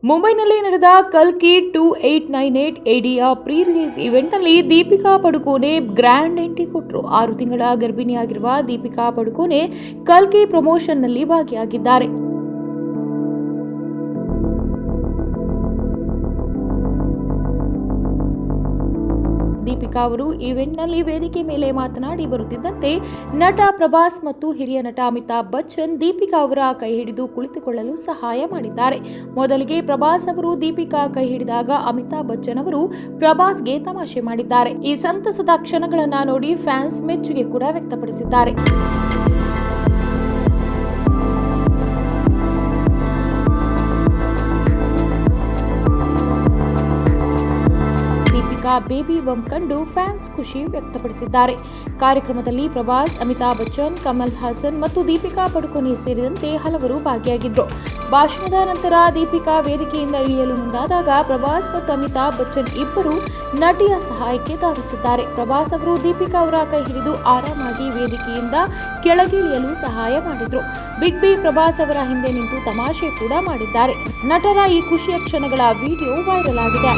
ಮುಂಬೈನಲ್ಲಿ ನಡೆದ ಕಲ್ಕಿ 2898 ಎಡಿಯ ಪ್ರೀ ರಿಲೀಸ್ ಇವೆಂಟ್ನಲ್ಲಿ ದೀಪಿಕಾ ಪಡುಕೋನೆ ಗ್ರ್ಯಾಂಡ್ ಎಂಟ್ರಿ ಕೊಟ್ಟರು. 6 ತಿಂಗಳ ಗರ್ಭಿಣಿಯಾಗಿರುವ ದೀಪಿಕಾ ಪಡುಕೋನೆ ಕಲ್ಕಿ ಪ್ರಮೋಷನ್ನಲ್ಲಿ ಭಾಗಿಯಾಗಿದ್ದಾರೆ. ದೀಪಿಕಾ ಅವರು ಈವೆಂಟ್ನಲ್ಲಿ ವೇದಿಕೆ ಮೇಲೆ ಮಾತನಾಡಿ ಬರುತ್ತಿದ್ದಂತೆ ನಟ ಪ್ರಭಾಸ್ ಮತ್ತು ಹಿರಿಯ ನಟ ಅಮಿತಾಬ್ ಬಚ್ಚನ್ ದೀಪಿಕಾ ಅವರ ಕೈ ಹಿಡಿದು ಕುಳಿತುಕೊಳ್ಳಲು ಸಹಾಯ ಮಾಡಿದ್ದಾರೆ. ಮೊದಲಿಗೆ ಪ್ರಭಾಸ್ ಅವರು ದೀಪಿಕಾ ಕೈ ಹಿಡಿದಾಗ ಅಮಿತಾಬ್ ಬಚ್ಚನ್ ಅವರು ಪ್ರಭಾಸ್ಗೆ ತಮಾಷೆ ಮಾಡಿದ್ದಾರೆ. ಈ ಸಂತಸದ ಕ್ಷಣಗಳನ್ನು ನೋಡಿ ಫ್ಯಾನ್ಸ್ ಮೆಚ್ಚುಗೆ ಕೂಡ ವ್ಯಕ್ತಪಡಿಸಿದ್ದಾರೆ. ಬೇಬಿ ಬಮ್ ಕಂಡು ಫ್ಯಾನ್ಸ್ ಖುಷಿ ವ್ಯಕ್ತಪಡಿಸಿದ್ದಾರೆ. ಕಾರ್ಯಕ್ರಮದಲ್ಲಿ ಪ್ರಭಾಸ್, ಅಮಿತಾಬ್ ಬಚ್ಚನ್, ಕಮಲ್ ಹಾಸನ್ ಮತ್ತು ದೀಪಿಕಾ ಪಡುಕೋನೆ ಸೇರಿದಂತೆ ಹಲವರು ಭಾಗಿಯಾಗಿದ್ದರು. ಭಾಷಣದ ನಂತರ ದೀಪಿಕಾ ವೇದಿಕೆಯಿಂದ ಇಳಿಯಲು ಮುಂದಾದಾಗ ಪ್ರಭಾಸ್ ಮತ್ತು ಅಮಿತಾಬ್ ಬಚ್ಚನ್ ಇಬ್ಬರು ನಟಿಯ ಸಹಾಯಕ್ಕೆ ಧಾವಿಸಿದ್ದಾರೆ. ಪ್ರಭಾಸ್ ಅವರು ದೀಪಿಕಾ ಅವರ ಕೈ ಹಿಡಿದು ಆರಾಮಾಗಿ ವೇದಿಕೆಯಿಂದ ಕೆಳಗಿಳಿಯಲು ಸಹಾಯ ಮಾಡಿದ್ರು. ಬಿಗ್ ಬಿ ಪ್ರಭಾಸ್ ಅವರ ಹಿಂದೆ ನಿಂತು ತಮಾಷೆ ಕೂಡ ಮಾಡಿದ್ದಾರೆ. ನಟರ ಈ ಖುಷಿಯ ಕ್ಷಣಗಳ ವಿಡಿಯೋ ವೈರಲ್ ಆಗಿದೆ.